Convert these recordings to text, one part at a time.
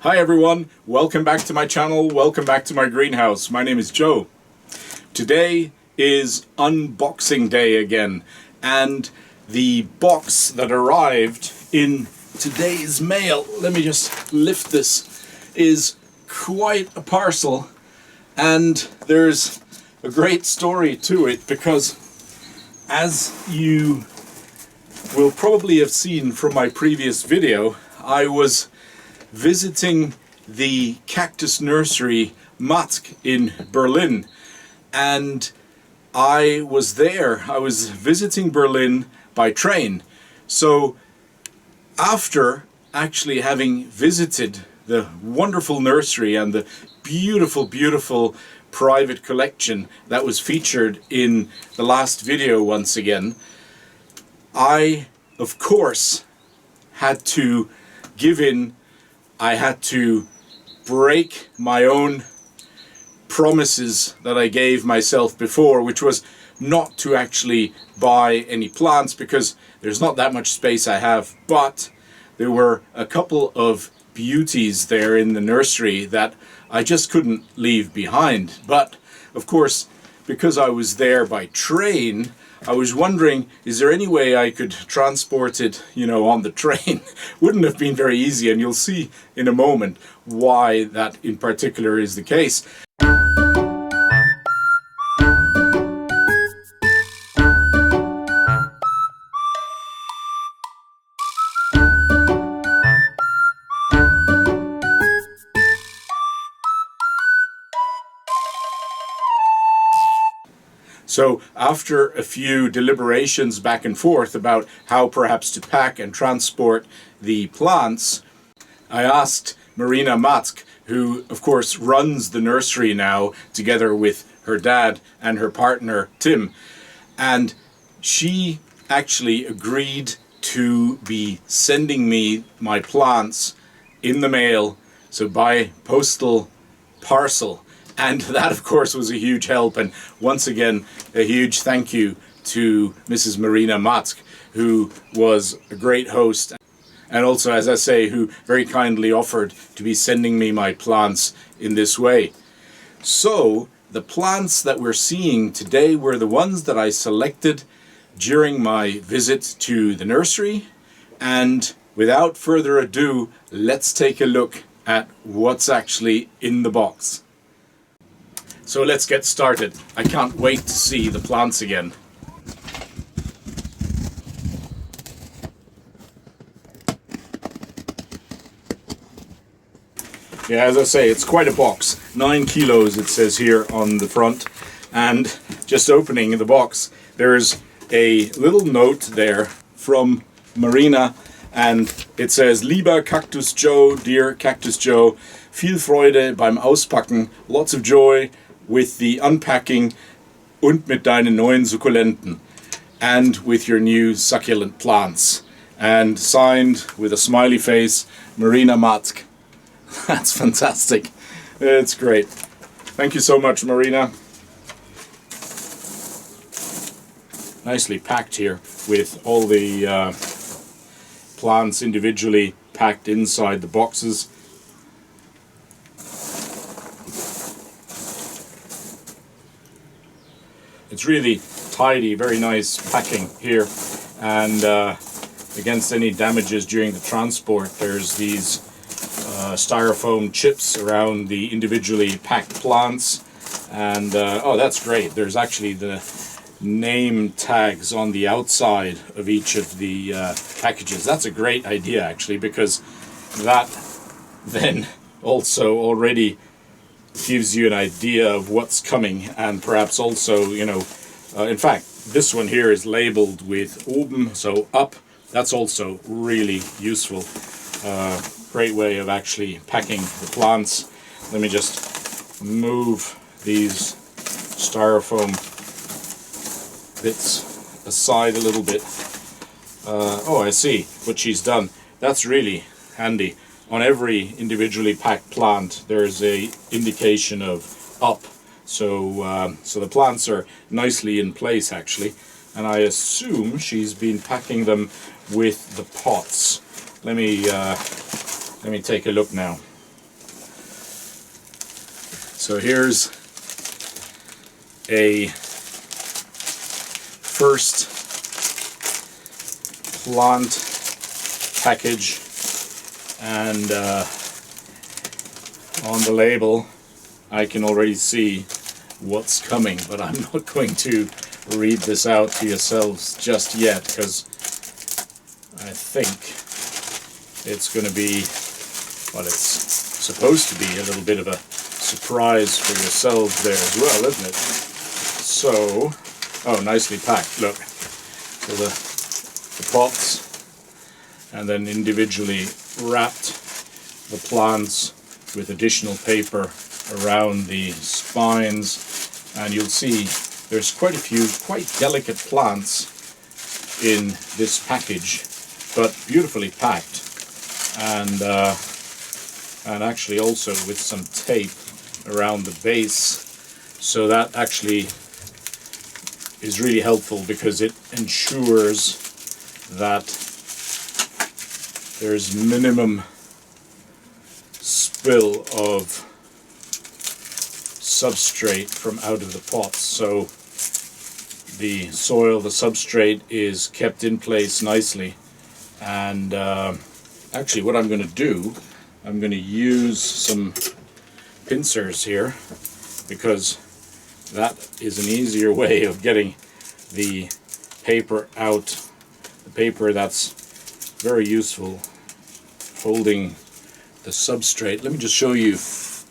Hi everyone, welcome back to my channel, welcome back to my greenhouse. My name is Joe. Today is unboxing day again, and the box that arrived in today's mail, let me just lift this, is quite a parcel, and there's a great story to it because, as you will probably have seen from my previous video, I was visiting the cactus nursery Matk in Berlin, and I was visiting Berlin by train. So after actually having visited the wonderful nursery and the beautiful private collection that was featured in the last video once again, I of course had to give in. I had to break my own promises that I gave myself before, which was not to actually buy any plants because there's not that much space I have, but there were a couple of beauties there in the nursery that I just couldn't leave behind. But of course, because I was there by train, I was wondering, is there any way I could transport it, on the train? Wouldn't have been very easy, and you'll see in a moment why that in particular is the case. So after a few deliberations back and forth about how perhaps to pack and transport the plants, I asked Marina Matk, who of course runs the nursery now together with her dad and her partner Tim, and she actually agreed to be sending me my plants in the mail, so by postal parcel. And that, of course, was a huge help. And once again, a huge thank you to Mrs. Marina Matk, who was a great host. And also, as I say, who very kindly offered to be sending me my plants in this way. So, the plants that we're seeing today were the ones that I selected during my visit to the nursery. And without further ado, let's take a look at what's actually in the box. So let's get started. I can't wait to see the plants again. Yeah, as I say, it's quite a box. 9 kilos it says here on the front. And just opening the box, there's a little note there from Marina, and it says, "Lieber Cactus Joe, dear Cactus Joe, viel Freude beim Auspacken, lots of joy with the unpacking und mit deinen neuen Sukkulenten, and with your new succulent plants." And signed with a smiley face, Marina Matk. That's fantastic. It's great. Thank you so much, Marina. Nicely packed here with all the plants individually packed inside the boxes. It's really tidy, very nice packing here, and against any damages during the transport, there's these styrofoam chips around the individually packed plants, and oh, that's great. There's actually the name tags on the outside of each of the packages. That's a great idea actually, because that then also already gives you an idea of what's coming, and perhaps also, in fact, this one here is labeled with oben, so up. That's also really useful. Great way of actually packing the plants. Let me just move these styrofoam bits aside a little bit. Oh, I see what she's done. That's really handy. On every individually packed plant, there's a indication of up, so so the plants are nicely in place actually, and I assume she's been packing them with the pots. Let me take a look now. So here's a first plant package, and on the label I can already see what's coming, but I'm not going to read this out to yourselves just yet, because I think it's going to be, well, it's supposed to be a little bit of a surprise for yourselves there as well, isn't it? So, oh, nicely packed, look. So the pots, and then individually wrapped the plants with additional paper around the spines, and you'll see there's quite a few quite delicate plants in this package, but beautifully packed, and actually also with some tape around the base, so that actually is really helpful because it ensures that there's minimum spill of substrate from out of the pots, so the soil, the substrate is kept in place nicely. And actually what I'm going to do, I'm going to use some pincers here, because that is an easier way of getting the paper out, the paper that's very useful holding the substrate. Let me just show you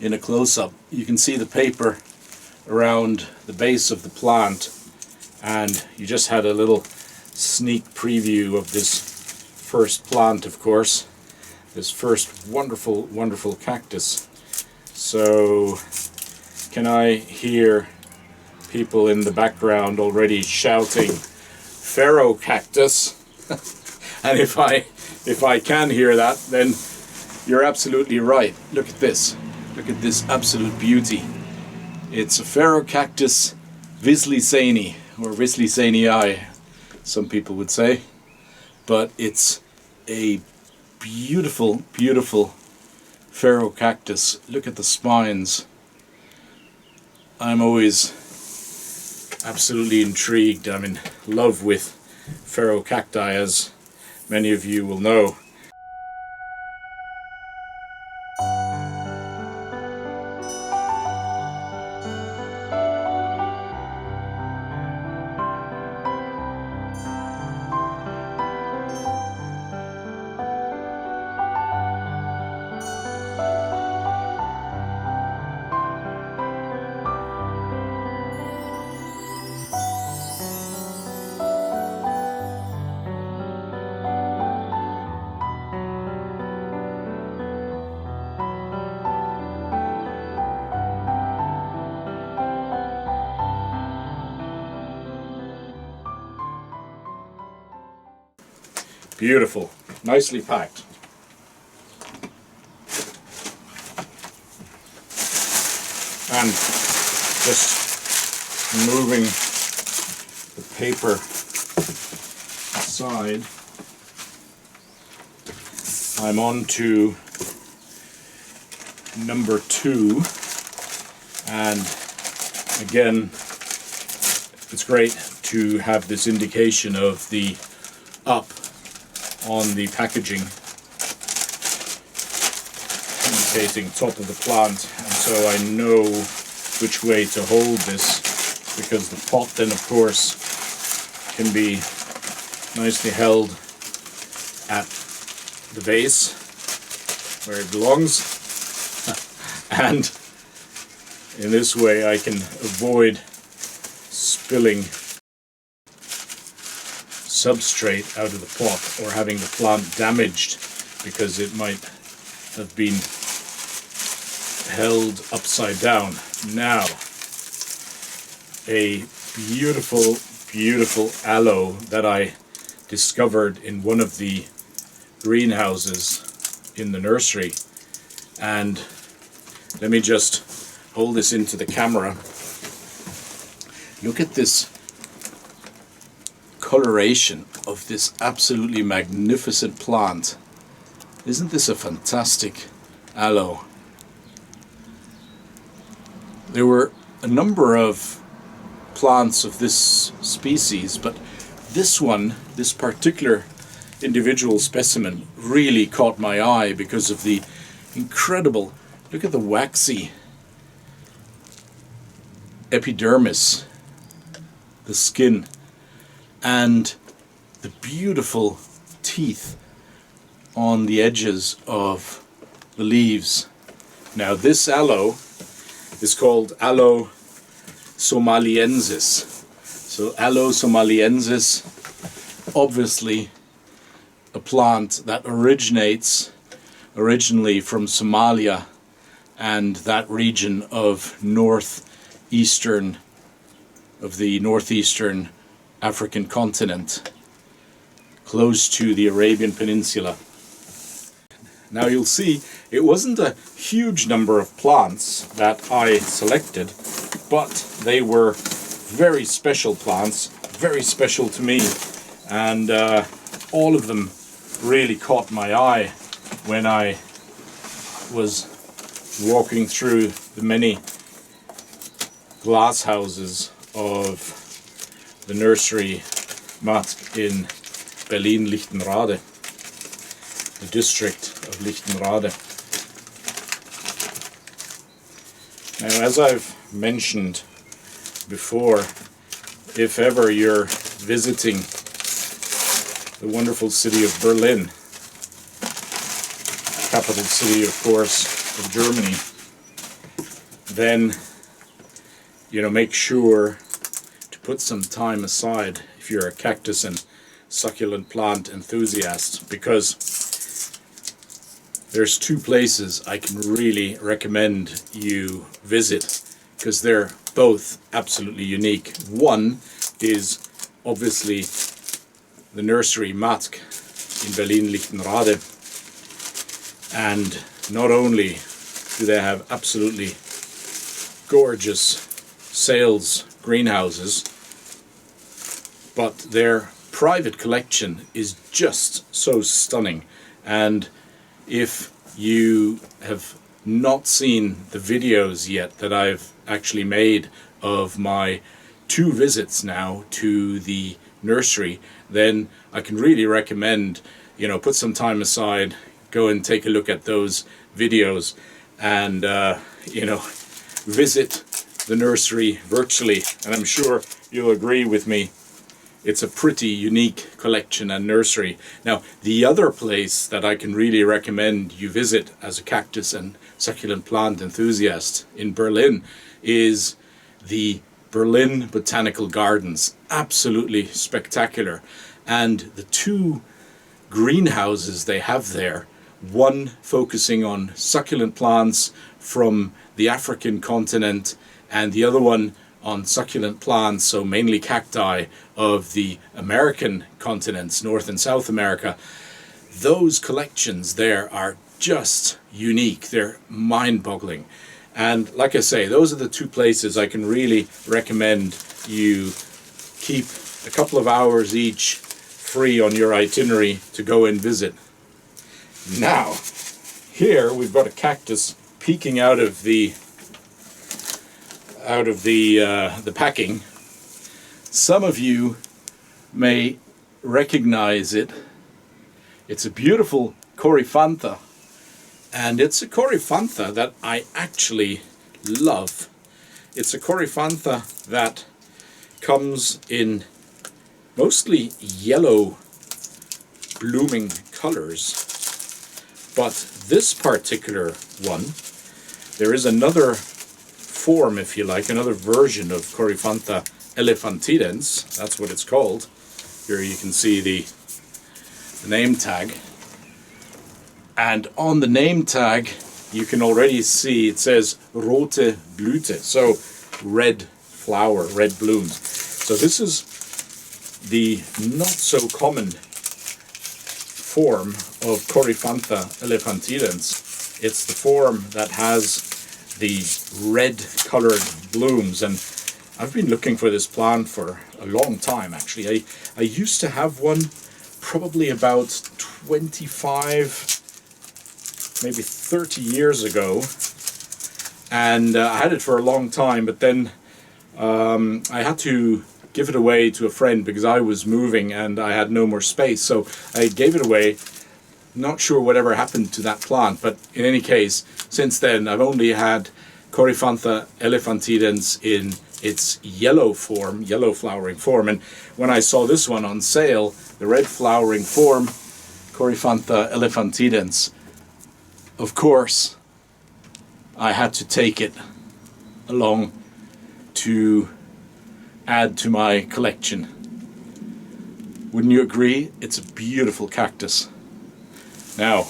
in a close-up. You can see the paper around the base of the plant, and you just had a little sneak preview of this first plant, of course, this first wonderful cactus. So can I hear people in the background already shouting Ferocactus? And if I can hear that, then you're absolutely right. Look at this. Look at this absolute beauty. It's a Ferocactus vislisanii, or vislisanii, some people would say. But it's a beautiful Ferocactus. Look at the spines. I'm always absolutely intrigued. I'm in love with Ferocacti, as many of you will know. Beautiful, nicely packed. And just moving the paper aside, I'm on to number 2, and again, it's great to have this indication of the up on the packaging, indicating top of the plant, and so I know which way to hold this, because the pot then of course can be nicely held at the base where it belongs, and in this way I can avoid spilling substrate out of the pot, or having the plant damaged because it might have been held upside down. Now, a beautiful aloe that I discovered in one of the greenhouses in the nursery, and let me just hold this into the camera. Look at this coloration of this absolutely magnificent plant. Isn't this a fantastic aloe? there were a number of plants of this species, but this one, this particular individual specimen, really caught my eye because of the incredible, look at the waxy epidermis, the skin, and the beautiful teeth on the edges of the leaves. Now this aloe is called Aloe somaliensis. So Aloe somaliensis, obviously a plant that originates originally from Somalia and that region of the northeastern African continent, close to the Arabian Peninsula. Now you'll see it wasn't a huge number of plants that I selected, but they were very special plants, very special to me, and all of them really caught my eye when I was walking through the many glass houses of the nursery Matk in Berlin-Lichtenrade, the district of Lichtenrade. Now, as I've mentioned before, if ever you're visiting the wonderful city of Berlin, capital city, of course, of Germany, then, make sure to put some time aside if you're a cactus and succulent plant enthusiast, because there's two places I can really recommend you visit, because they're both absolutely unique. One is obviously the nursery Matk in Berlin-Lichtenrade, and not only do they have absolutely gorgeous sales greenhouses, but their private collection is just so stunning. And if you have not seen the videos yet that I've actually made of my 2 visits now to the nursery, then I can really recommend, put some time aside, go and take a look at those videos, and visit the nursery virtually. And I'm sure you'll agree with me, it's a pretty unique collection and nursery. Now, the other place that I can really recommend you visit as a cactus and succulent plant enthusiast in Berlin is the Berlin Botanical Gardens. Absolutely spectacular. And the 2 greenhouses they have there, one focusing on succulent plants from the African continent, and the other one on succulent plants, so mainly cacti, of the American continents, North and South America. Those collections there are just unique. They're mind-boggling. And like I say, those are the 2 places I can really recommend you keep a couple of hours each free on your itinerary to go and visit. Now, here we've got a cactus peeking out of the packing. Some of you may recognize it. It's a beautiful coryphantha, and it's a coryphantha that I actually love. It's a coryphantha that comes in mostly yellow blooming colors, but this particular one, there is another form, if you like, another version of Coryphantha elephantidens, that's what it's called. Here you can see the name tag, and on the name tag you can already see it says rote Blüte, so red flower, red blooms. So this is the not so common form of Coryphantha elephantidens. It's the form that has the red colored blooms, and I've been looking for this plant for a long time actually. I used to have one probably about 25, maybe 30 years ago, and I had it for a long time, but then I had to give it away to a friend because I was moving and I had no more space, so I gave it away. Not sure whatever happened to that plant, but in any case, since then I've only had Coryphantha elephantidens in its yellow form, yellow flowering form, and when I saw this one on sale, the red flowering form, Coryphantha elephantidens, of course I had to take it along to add to my collection. Wouldn't you agree? It's a beautiful cactus. Now,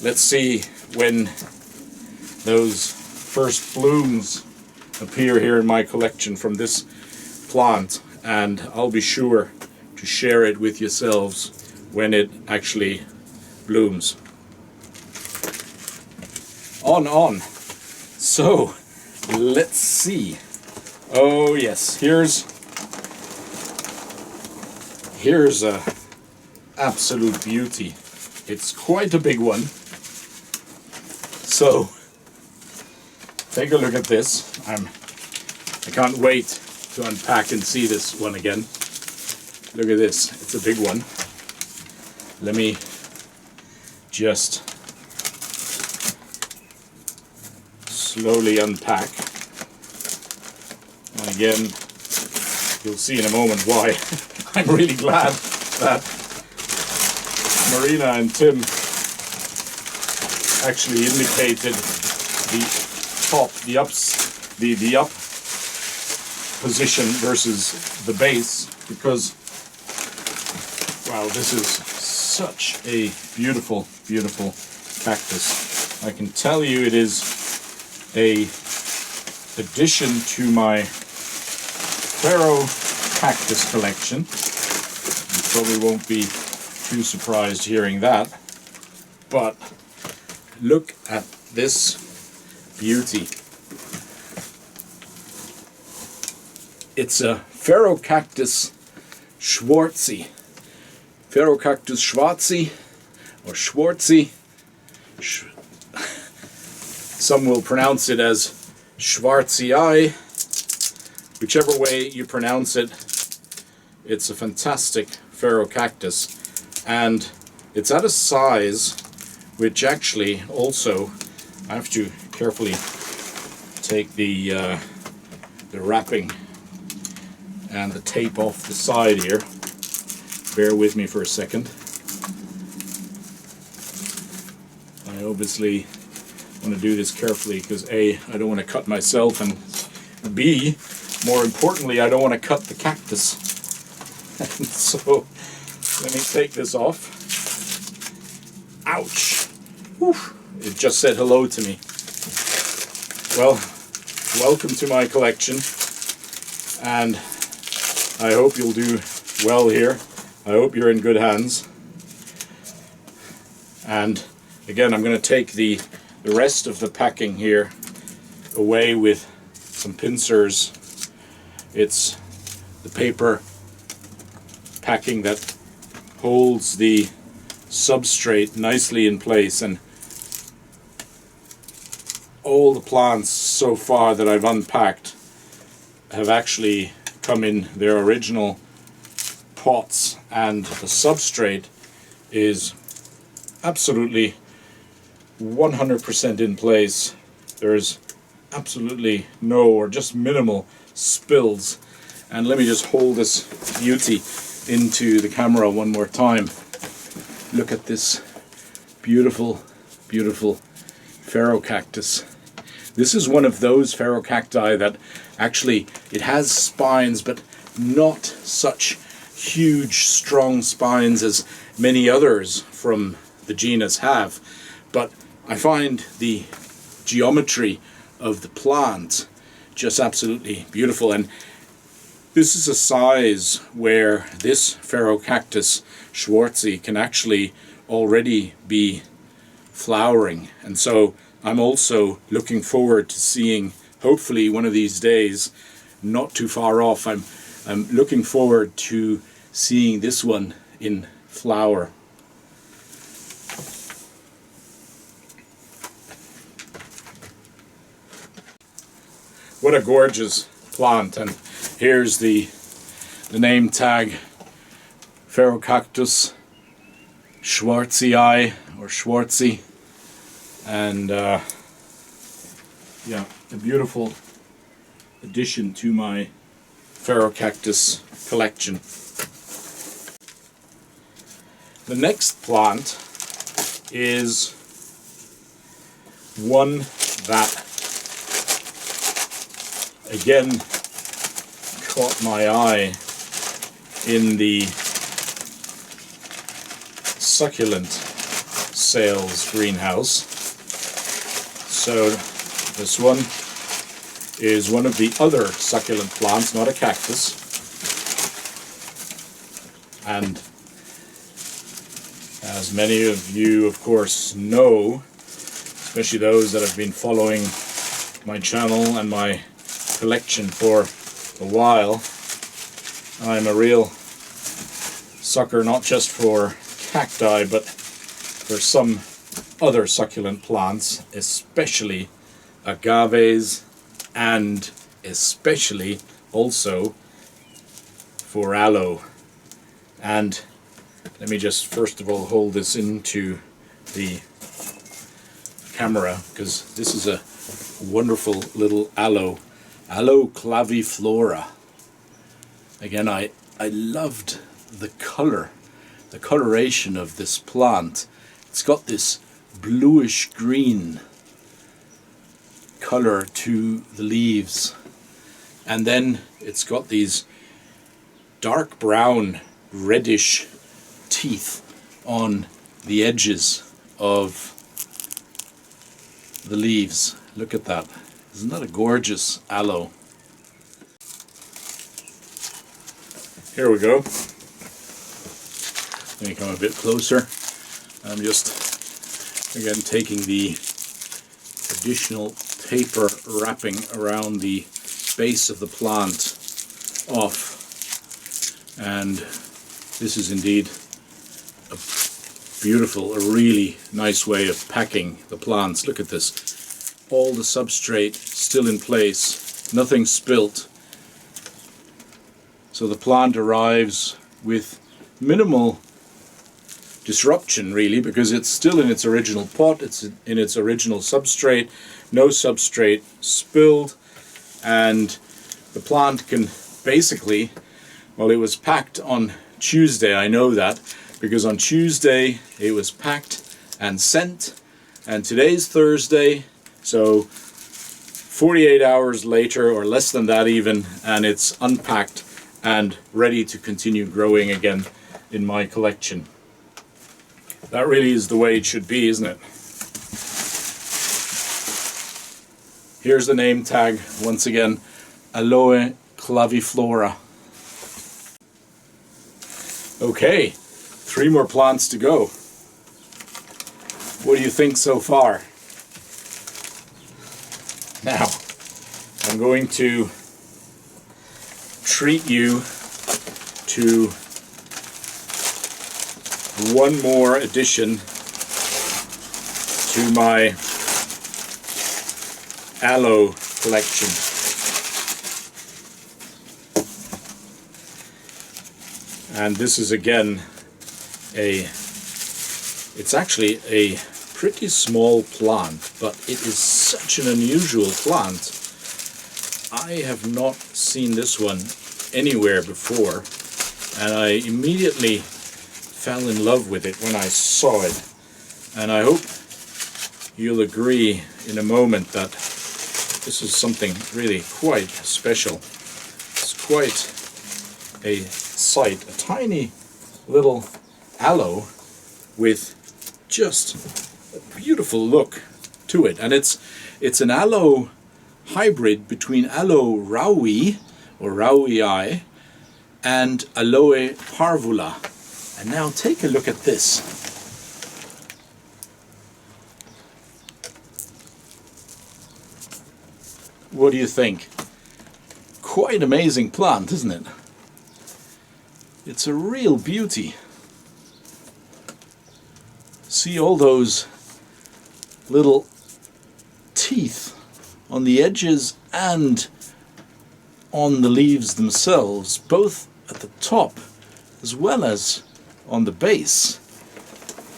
let's see when those first blooms appear here in my collection from this plant, and I'll be sure to share it with yourselves when it actually blooms. On. So, let's see. Oh yes, here's a absolute beauty. It's quite a big one. So, take a look at this. I can't wait to unpack and see this one again. Look at this. It's a big one. Let me just slowly unpack. And again, you'll see in a moment why I'm really glad that Marina and Tim actually indicated the up position versus the base, because wow, this is such a beautiful cactus. I can tell you it is a addition to my Ferocactus collection. You probably won't be too surprised hearing that, but look at this beauty. It's a Ferocactus schwarzii. Ferocactus schwarzii or schwarzii. Some will pronounce it as schwarzii. Whichever way you pronounce it, it's a fantastic Ferocactus, and it's at a size which actually also, I have to carefully take the wrapping and the tape off the side here. Bear with me for a second. I obviously want to do this carefully because A, I don't want to cut myself, and B, more importantly, I don't want to cut the cactus. And so, let me take this off. Ouch! Whew. It just said hello to me. Well, welcome to my collection, and I hope you'll do well here. I hope you're in good hands. And again, I'm going to take the rest of the packing here away with some pincers. It's the paper packing that holds the substrate nicely in place, and all the plants so far that I've unpacked have actually come in their original pots, and the substrate is absolutely 100% in place. There's absolutely no or just minimal spills. And let me just hold this beauty into the camera one more time. Look at this beautiful Ferocactus. This is one of those Ferocacti that actually, it has spines, but not such huge strong spines as many others from the genus have. But I find the geometry of the plant just absolutely beautiful, and this is a size where this Ferocactus schwarzii can actually already be flowering, and so I'm also looking forward to seeing, hopefully one of these days, not too far off, I'm looking forward to seeing this one in flower. what a gorgeous plant. And here's the name tag, Ferocactus schwarzii or schwarzii, and yeah, a beautiful addition to my Ferocactus collection. The next plant is one that again caught my eye in the succulent sales greenhouse. So this one is one of the other succulent plants, not a cactus. And as many of you of course know, especially those that have been following my channel and my collection for a while, I'm a real sucker not just for cacti but for some other succulent plants, especially agaves and especially also for aloe. And let me just first of all hold this into the camera, because this is a wonderful little aloe claviflora. Again, I loved the coloration of this plant. It's got this bluish green color to the leaves, and then it's got these dark brown reddish teeth on the edges of the leaves. Look at that. Isn't that a gorgeous aloe? Here we go. Let me come a bit closer. I'm just again taking the additional paper wrapping around the base of the plant off, and this is indeed a beautiful, a really nice way of packing the plants. Look at this. All the substrate still in place, nothing spilt. So the plant arrives with minimal disruption really, because it's still in its original pot, it's in its original substrate, no substrate spilled, and the plant can basically, well, it was packed on Tuesday, I know that, because on Tuesday it was packed and sent, and today's Thursday, so 48 hours later, or less than that even, and it's unpacked and ready to continue growing again in my collection. That really is the way it should be, isn't it? Here's the name tag once again, Aloe claviflora. Okay, 3 more plants to go. What do you think so far? Now, I'm going to treat you to one more addition to my aloe collection. And this is again it's actually a pretty small plant, but it is such an unusual plant. I have not seen this one anywhere before, and I immediately fell in love with it when I saw it. And I hope you'll agree in a moment that this is something really quite special. It's quite a sight. A tiny little aloe with just a beautiful look to it. And it's an aloe hybrid between Aloe raui or raui and Aloe parvula. And now take a look at this. What do you think? Quite amazing plant, isn't it? It's a real beauty. See all those little teeth on the edges and on the leaves themselves, both at the top as well as on the base.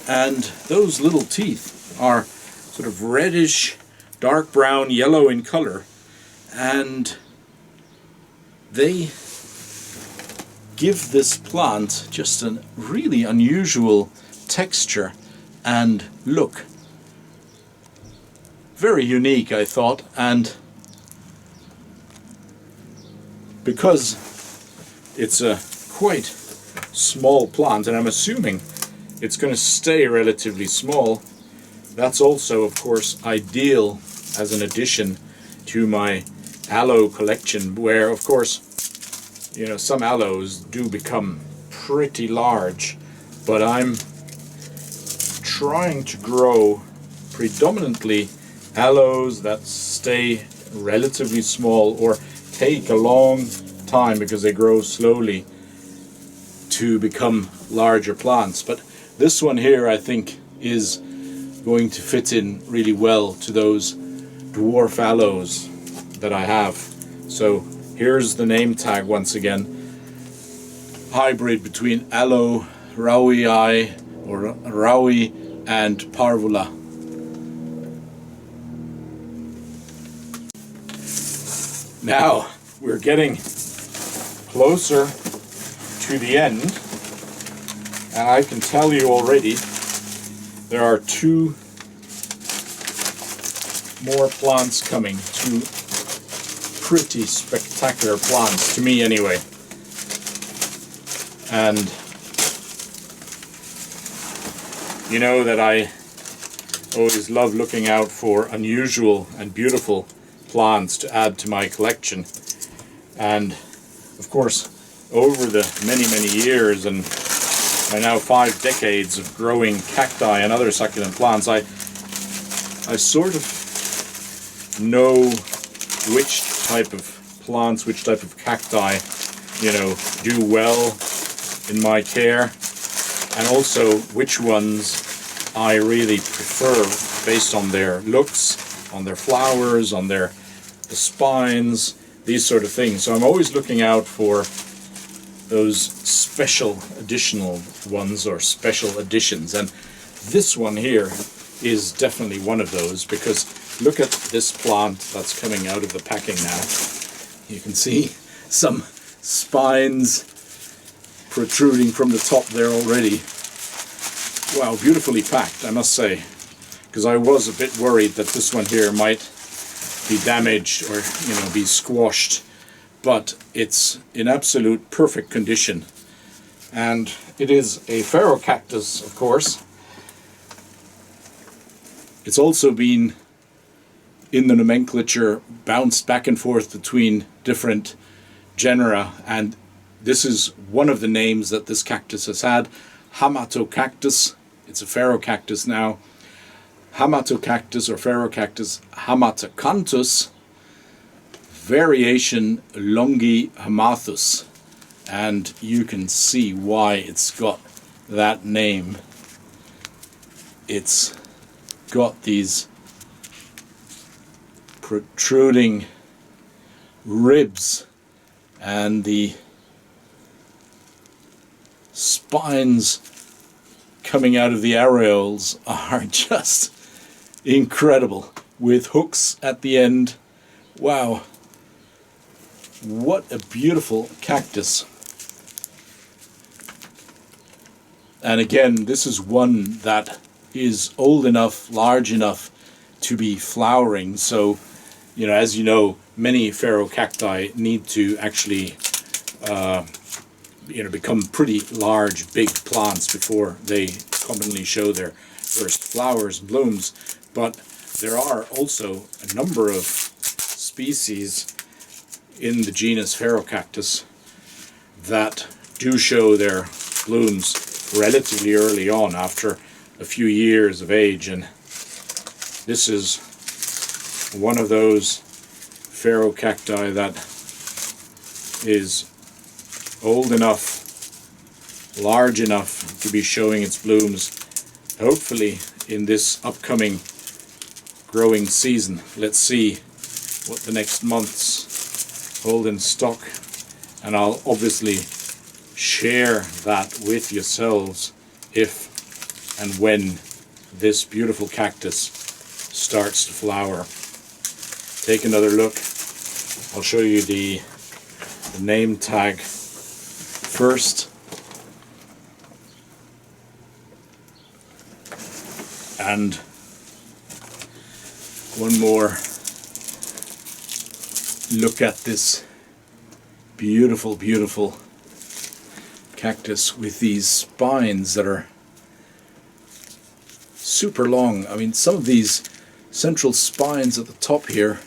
And those little teeth are sort of reddish, dark brown, yellow in color, and they give this plant just a really unusual texture and look. Very unique, I thought, and because it's a quite small plant, and I'm assuming it's going to stay relatively small, that's also, of course, ideal as an addition to my aloe collection, where, of course, you know, some aloes do become pretty large, but I'm trying to grow predominantly aloes that stay relatively small or take a long time because they grow slowly to become larger plants. But this one here, I think, is going to fit in really well to those dwarf aloes that I have. So here's the name tag once again. Hybrid between Aloe rowii or Raui and Parvula. Now we're getting closer to the end, and I can tell you already there are two more plants coming, two pretty spectacular plants, to me anyway. And you know that I always love looking out for unusual and beautiful plants to add to my collection. And of course, over the many years and by now 5 decades of growing cacti and other succulent plants, I sort of know which type of plants, which type of cacti, you know, do well in my care, and also which ones I really prefer based on their looks, on their flowers, on the spines, these sort of things. So I'm always looking out for those special additional ones or special additions, and this one here is definitely one of those, because look at this plant that's coming out of the packing now. You can see some spines protruding from the top there already. Wow, beautifully packed, I must say, because I was a bit worried that this one here might be damaged or, you know, be squashed, but it's in absolute perfect condition. And it is a Ferocactus, of course. It's also been in the nomenclature bounced back and forth between different genera, and this is one of the names that this cactus has had. Hamatocanthus, it's a Ferocactus now. Hamatocactus or Ferocactus hamatocanthus, variation longihamathus, and you can see why it's got that name. It's got these protruding ribs, and the spines coming out of the areoles are just incredible, with hooks at the end. Wow, what a beautiful cactus. And again, this is one that is old enough, large enough to be flowering. So, you know, as you know, many Ferocacti need to actually become pretty large, big plants before they commonly show their first flowers and blooms. But there are also a number of species in the genus Ferocactus that do show their blooms relatively early on, after a few years of age, and this is one of those Ferocacti that is old enough, large enough to be showing its blooms, hopefully in this upcoming growing season. Let's see what the next months hold in stock, and I'll obviously share that with yourselves if and when this beautiful cactus starts to flower. Take another look. I'll show you the name tag first. And one more look at this beautiful, beautiful cactus with these spines that are super long. I mean, some of these central spines at the top here,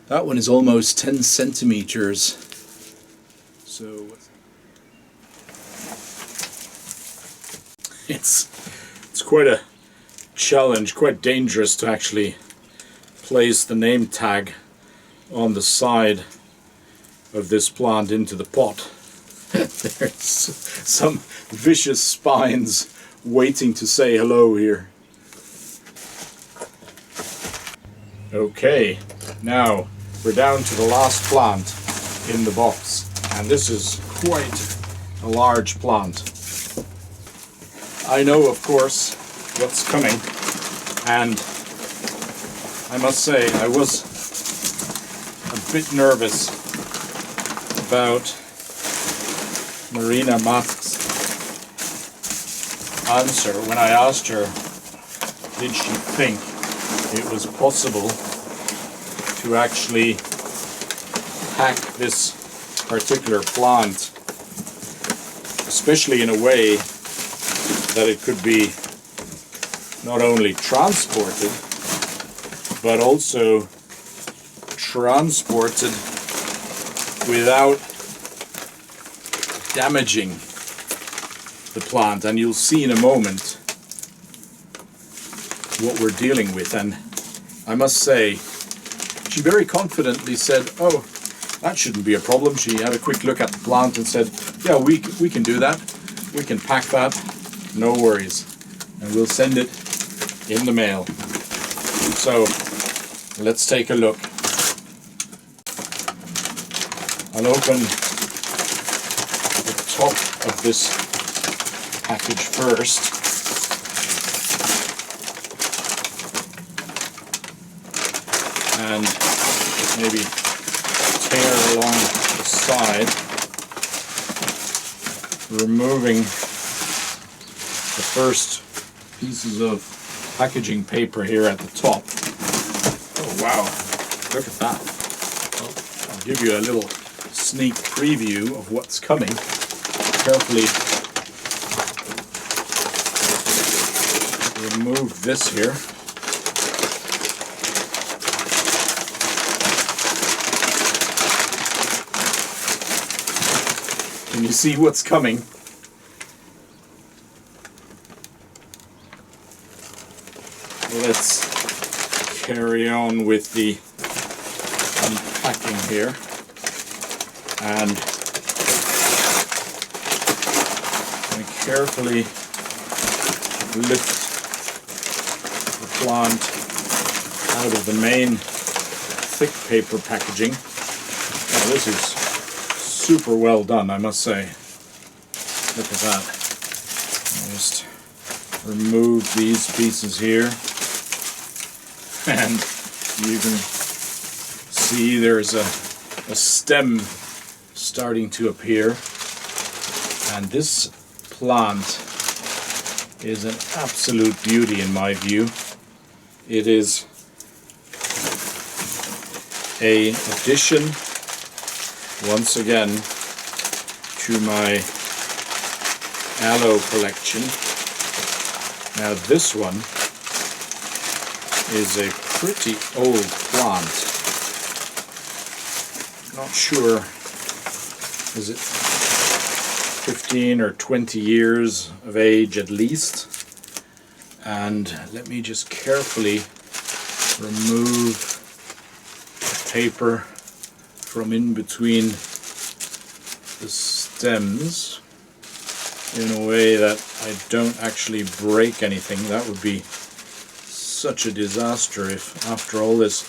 that one is almost 10 centimeters. So it's quite a challenge, quite dangerous to actually place the name tag on the side of this plant into the pot. There's some vicious spines waiting to say hello here. Okay, now we're down to the last plant in the box, and this is quite a large plant. I know, of course, what's coming, and I must say I was a bit nervous about Marina Matk's answer when I asked her did she think it was possible to actually pack this particular plant, especially in a way that it could be not only transported but also transported without damaging the plant. And you'll see in a moment what we're dealing with. And I must say, she very confidently said, oh, that shouldn't be a problem. She had a quick look at the plant and said, yeah, we can do that. We can pack that, no worries. And we'll send it in the mail. So let's take a look. I'll open the top of this package first. And maybe tear along the side, removing the first pieces of packaging paper here at the top. Oh wow, look at that. Well, I'll give you a little sneak preview of what's coming. Carefully remove this here. Can you see what's coming? Let's carry on with the unpacking here, and carefully lift the plant out of the main thick paper packaging. Now, this is super well done, I must say. Look at that. I'll just remove these pieces here, and you can see there's a stem starting to appear, and this plant is an absolute beauty in my view. It is a addition once again to my Aloe collection. Now this one is a pretty old plant. Not sure, is it 15 or 20 years of age at least? And let me just carefully remove the paper from in between the stems in a way that I don't actually break anything. That would be such a disaster if after all this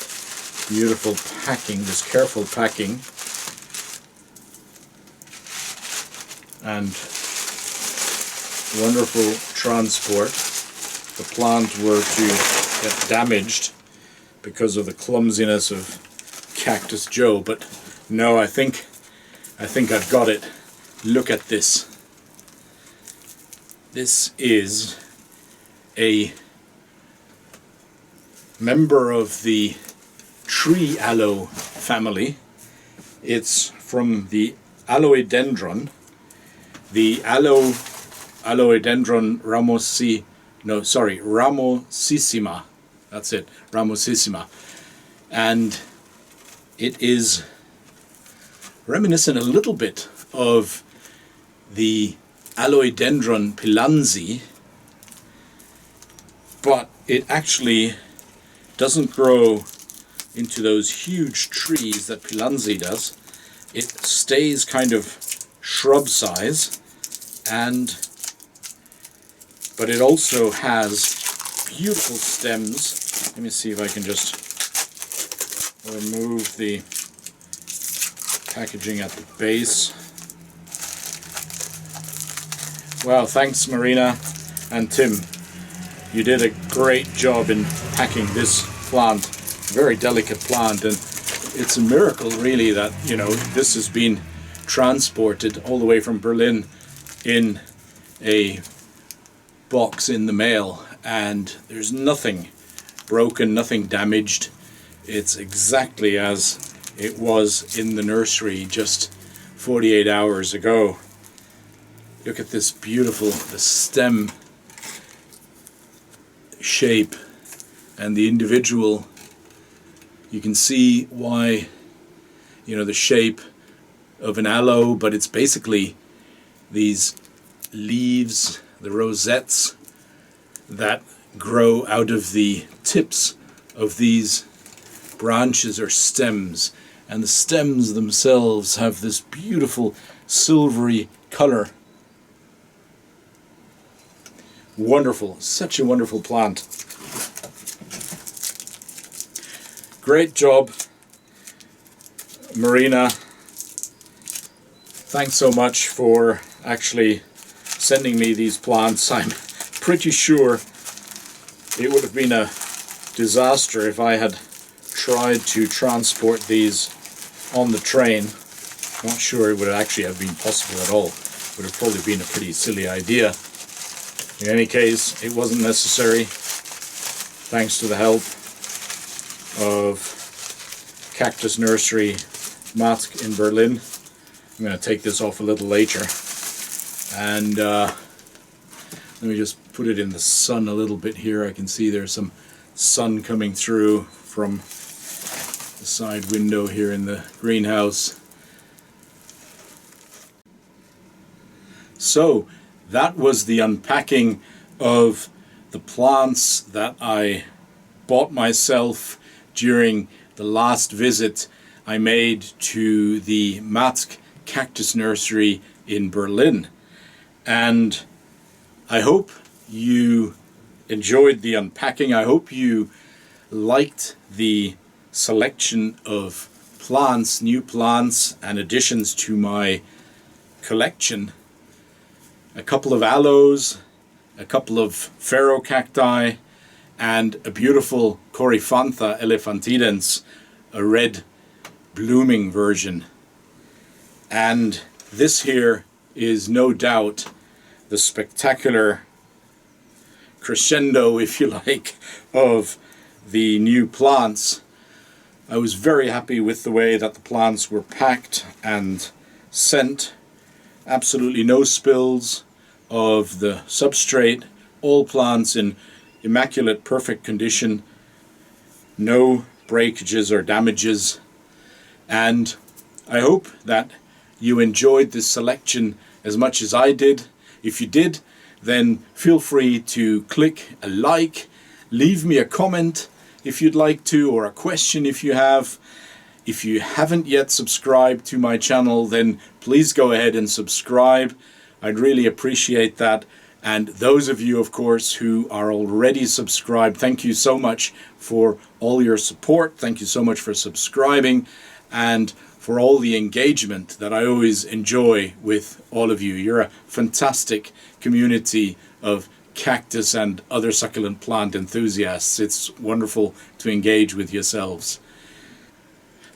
beautiful packing, this careful packing, and wonderful transport. The plant were to get damaged because of the clumsiness of Cactus Joe, but no, I think I've got it. Look at this. This is a member of the tree aloe family. It's from the Aloedendron. The Aloedendron ramosissima. That's it, ramosissima. And it is reminiscent a little bit of the Aloedendron pilanzi, but it actually doesn't grow into those huge trees that pilanzi does. It stays kind of shrub size, but it also has beautiful stems. Let me see if I can just remove the packaging at the base. Well, thanks Marina and Tim. You did a great job in packing this plant. Very delicate plant, and it's a miracle really that, you know, this has been transported all the way from Berlin in a box in the mail, and there's nothing broken, nothing damaged. It's exactly as it was in the nursery just 48 hours ago. Look at this beautiful, the stem shape and the individual. You can see why, you know, the shape of an aloe, but it's basically these leaves, the rosettes that grow out of the tips of these branches or stems, and the stems themselves have this beautiful silvery color. Wonderful, such a wonderful plant. Great job, Marina. Thanks so much for actually sending me these plants. I'm pretty sure it would have been a disaster if I had tried to transport these on the train. Not sure it would actually have been possible at all. It would have probably been a pretty silly idea. In any case, it wasn't necessary, thanks to the help of Cactus Nursery Matk in Berlin. I'm going to take this off a little later, and let me just put it in the sun a little bit here. I can see there's some sun coming through from the side window here in the greenhouse. So that was the unpacking of the plants that I bought myself during the last visit I made to the Matk Cactus Nursery in Berlin. And I hope you enjoyed the unpacking. I hope you liked the selection of plants, new plants and additions to my collection. A couple of aloes, a couple of Ferocacti, and a beautiful Coryphantha elephantidens, a red blooming version. And this here is no doubt the spectacular crescendo, if you like, of the new plants. I was very happy with the way that the plants were packed and sent. Absolutely no spills of the substrate, all plants in immaculate perfect condition, no breakages or damages, and I hope that you enjoyed this selection as much as I did. If you did, then feel free to click a like, leave me a comment if you'd like to, or a question if you have. If you haven't yet subscribed to my channel, then please go ahead and subscribe. I'd really appreciate that. And those of you, of course, who are already subscribed, thank you so much for all your support. Thank you so much for subscribing and for all the engagement that I always enjoy with all of you. You're a fantastic community of cactus and other succulent plant enthusiasts. It's wonderful to engage with yourselves.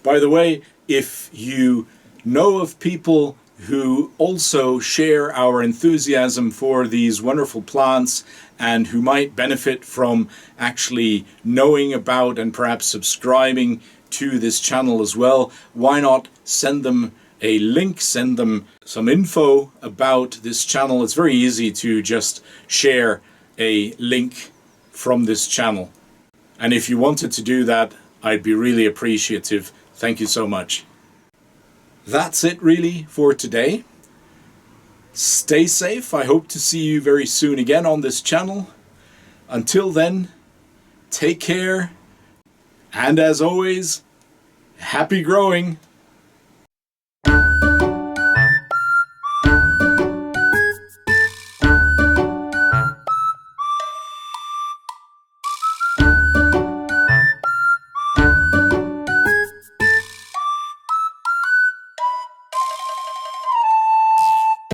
By the way, if you know of people who also share our enthusiasm for these wonderful plants and who might benefit from actually knowing about and perhaps subscribing to this channel as well, why not send them a link, send them some info about this channel. It's very easy to just share a link from this channel. And if you wanted to do that, I'd be really appreciative. Thank you so much. That's it really for today. Stay safe. I hope to see you very soon again on this channel. Until then, take care. And as always, happy growing.